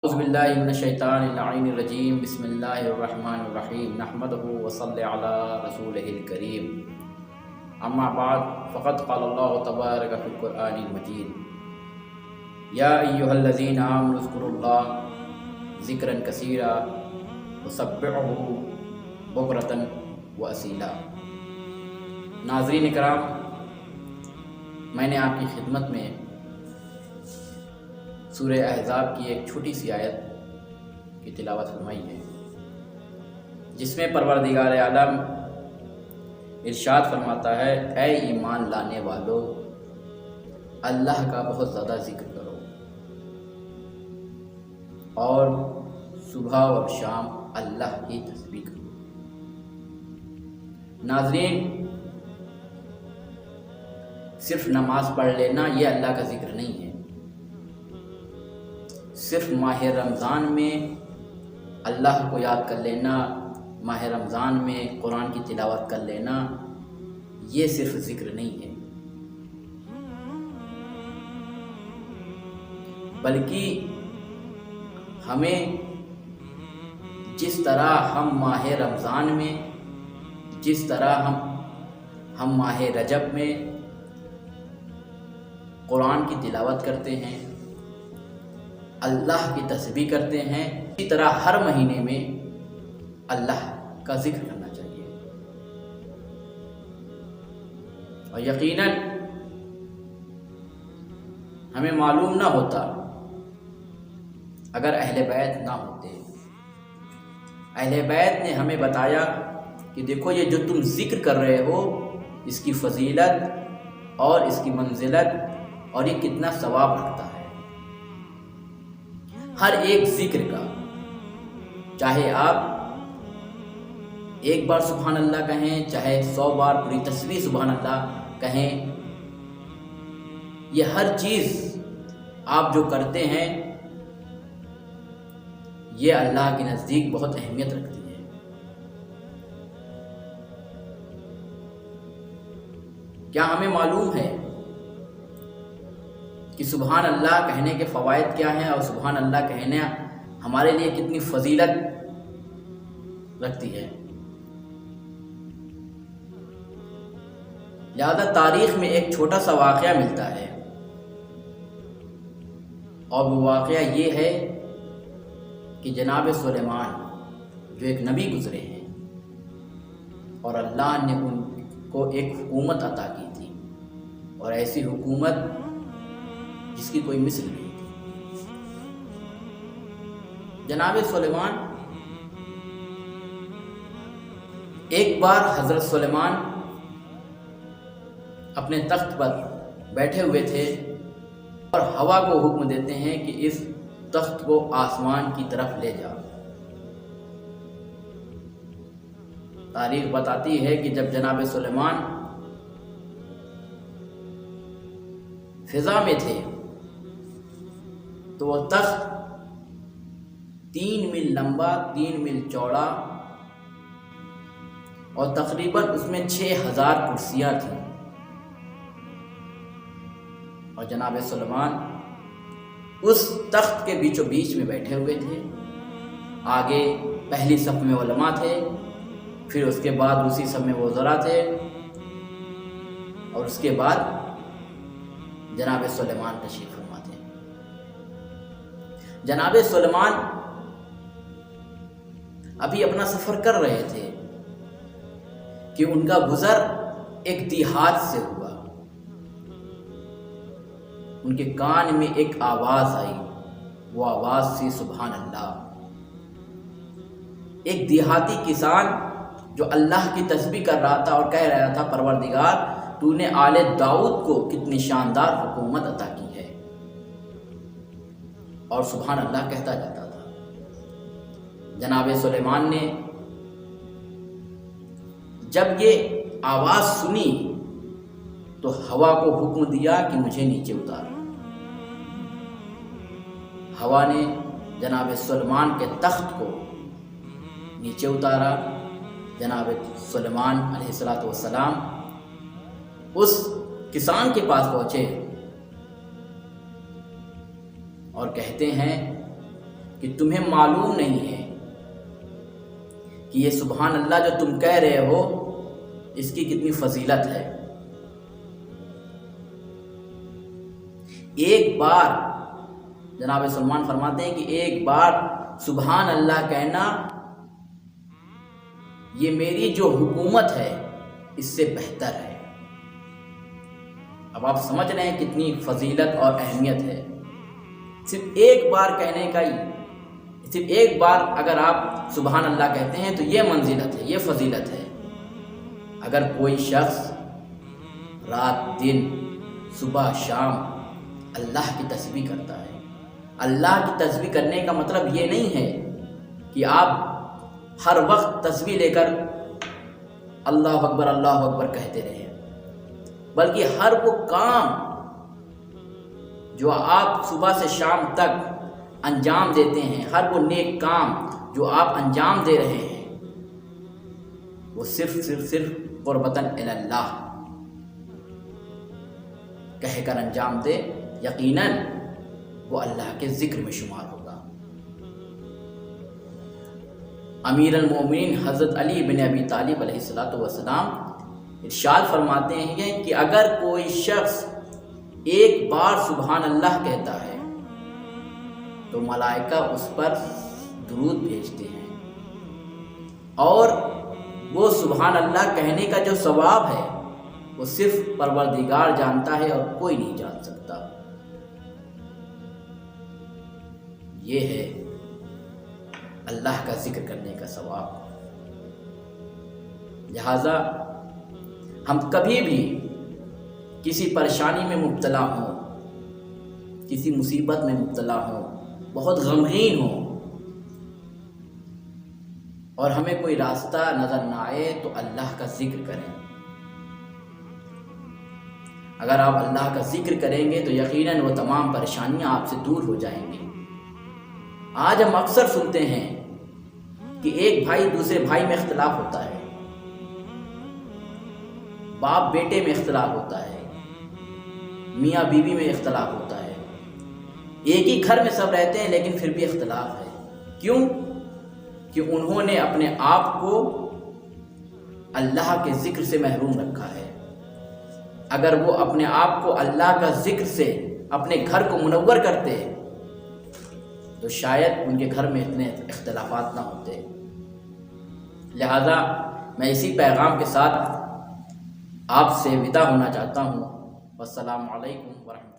اعوذ باللہ من الشیطان اللعین الرجیم بسم اللہ الرحمن الرحیم نحمدہ وصلی علی رسولہ الکریم اما بعد فقد قال اللہ تبارک فی القرآن المجید یا ایہا الذین آمنوا اذکروا اللہ ذکرا کثیرا وسبحوہ بکرۃ واصیلا۔ ناظرین کرام، میں نے آپ کی خدمت میں سورہ احزاب کی ایک چھوٹی سی آیت کی تلاوت فرمائی ہے، جس میں پروردگار عالم ارشاد فرماتا ہے، اے ایمان لانے والو، اللہ کا بہت زیادہ ذکر کرو اور صبح اور شام اللہ کی تسبیح کرو۔ ناظرین، صرف نماز پڑھ لینا یہ اللہ کا ذکر نہیں ہے۔ صرف ماہ رمضان میں اللہ کو یاد کر لینا، ماہ رمضان میں قرآن کی تلاوت کر لینا، یہ صرف ذکر نہیں ہے، بلکہ ہمیں جس طرح ہم ماہ رمضان میں، جس طرح ہم ماہ رجب میں قرآن کی تلاوت کرتے ہیں، اللہ کی تسبیح کرتے ہیں، اسی طرح ہر مہینے میں اللہ کا ذکر کرنا چاہیے۔ اور یقیناً ہمیں معلوم نہ ہوتا اگر اہل بیت نہ ہوتے۔ اہل بیت نے ہمیں بتایا کہ دیکھو، یہ جو تم ذکر کر رہے ہو، اس کی فضیلت اور اس کی منزلت اور یہ کتنا ثواب رکھتا ہے۔ ہر ایک ذکر کا، چاہے آپ ایک بار سبحان اللہ کہیں، چاہے 100 بار پوری تسبیح سبحان اللہ کہیں، یہ ہر چیز آپ جو کرتے ہیں یہ اللہ کے نزدیک بہت اہمیت رکھتی ہے۔ کیا ہمیں معلوم ہے کہ سبحان اللہ کہنے کے فوائد کیا ہیں اور سبحان اللہ کہنا ہمارے لیے کتنی فضیلت رکھتی ہے؟ لہذا تاریخ میں ایک چھوٹا سا واقعہ ملتا ہے، اور وہ واقعہ یہ ہے کہ جناب سلیمان جو ایک نبی گزرے ہیں، اور اللہ نے ان کو ایک حکومت عطا کی تھی، اور ایسی حکومت جس کی کوئی مثل نہیں تھی۔ جناب سلیمان، ایک بار حضرت سلیمان اپنے تخت پر بیٹھے ہوئے تھے اور ہوا کو حکم دیتے ہیں کہ اس تخت کو آسمان کی طرف لے جاؤ۔ تاریخ بتاتی ہے کہ جب جناب سلیمان فضا میں تھے تو وہ تخت 3 میل لمبا، 3 میل چوڑا، اور تقریباً اس میں 6000 کرسیاں تھیں، اور جناب سلیمان اس تخت کے بیچوں بیچ میں بیٹھے ہوئے تھے۔ آگے پہلی صف میں علماء تھے، پھر اس کے بعد دوسری صف میں وزراء تھے، اور اس کے بعد جناب سلیمان تشریف فرما تھے۔ جناب سلیمان ابھی اپنا سفر کر رہے تھے کہ ان کا گزر ایک دیہات سے ہوا۔ ان کے کان میں ایک آواز آئی، وہ آواز تھی سبحان اللہ۔ ایک دیہاتی کسان جو اللہ کی تسبیح کر رہا تھا اور کہہ رہا تھا، پروردگار تو نے آل داؤد کو کتنی شاندار حکومت عطا کی ہے، اور سبحان اللہ کہتا جاتا تھا۔ جناب سلیمان نے جب یہ آواز سنی تو ہوا کو حکم دیا کہ مجھے نیچے اتار۔ ہوا نے جناب سلیمان کے تخت کو نیچے اتارا۔ جناب سلیمان علیہ السلام اس کسان کے پاس پہنچے اور کہتے ہیں کہ تمہیں معلوم نہیں ہے کہ یہ سبحان اللہ جو تم کہہ رہے ہو اس کی کتنی فضیلت ہے۔ ایک بار جناب سلمان فرماتے ہیں کہ ایک بار سبحان اللہ کہنا یہ میری جو حکومت ہے اس سے بہتر ہے۔ اب آپ سمجھ رہے ہیں کتنی فضیلت اور اہمیت ہے۔ صرف ایک بار کہنے کا ہی، صرف ایک بار اگر آپ سبحان اللہ کہتے ہیں تو یہ منزلت ہے، یہ فضیلت ہے۔ اگر کوئی شخص رات دن صبح شام اللہ کی تسبیح کرتا ہے، اللہ کی تسبیح کرنے کا مطلب یہ نہیں ہے کہ آپ ہر وقت تسبیح لے کر اللہ اکبر کہتے رہیں، بلکہ ہر وہ کام جو آپ صبح سے شام تک انجام دیتے ہیں، ہر وہ نیک کام جو آپ انجام دے رہے ہیں، وہ صرف قربتاً الی اللہ کہہ کر انجام دے، یقیناً وہ اللہ کے ذکر میں شمار ہوگا۔ امیر المومنین حضرت علی بن ابی طالب علیہ السلام ارشاد فرماتے ہیں کہ اگر کوئی شخص ایک بار سبحان اللہ کہتا ہے تو ملائکہ اس پر درود بھیجتے ہیں، اور وہ سبحان اللہ کہنے کا جو ثواب ہے وہ صرف پروردگار جانتا ہے اور کوئی نہیں جان سکتا۔ یہ ہے اللہ کا ذکر کرنے کا ثواب۔ لہذا ہم کبھی بھی کسی پریشانی میں مبتلا ہوں، کسی مصیبت میں مبتلا ہوں، بہت غمگین ہوں اور ہمیں کوئی راستہ نظر نہ آئے تو اللہ کا ذکر کریں۔ اگر آپ اللہ کا ذکر کریں گے تو یقیناً وہ تمام پریشانیاں آپ سے دور ہو جائیں گی۔ آج ہم اکثر سنتے ہیں کہ ایک بھائی دوسرے بھائی میں اختلاف ہوتا ہے، باپ بیٹے میں اختلاف ہوتا ہے، میاں بیوی میں اختلاف ہوتا ہے، ایک ہی گھر میں سب رہتے ہیں لیکن پھر بھی اختلاف ہے۔ کیوں؟ کہ انہوں نے اپنے آپ کو اللہ کے ذکر سے محروم رکھا ہے۔ اگر وہ اپنے آپ کو اللہ کا ذکر سے اپنے گھر کو منور کرتے تو شاید ان کے گھر میں اتنے اختلافات نہ ہوتے۔ لہذا میں اسی پیغام کے ساتھ آپ سے وداع ہونا چاہتا ہوں۔ والسلام علیکم ورحمۃ اللہ۔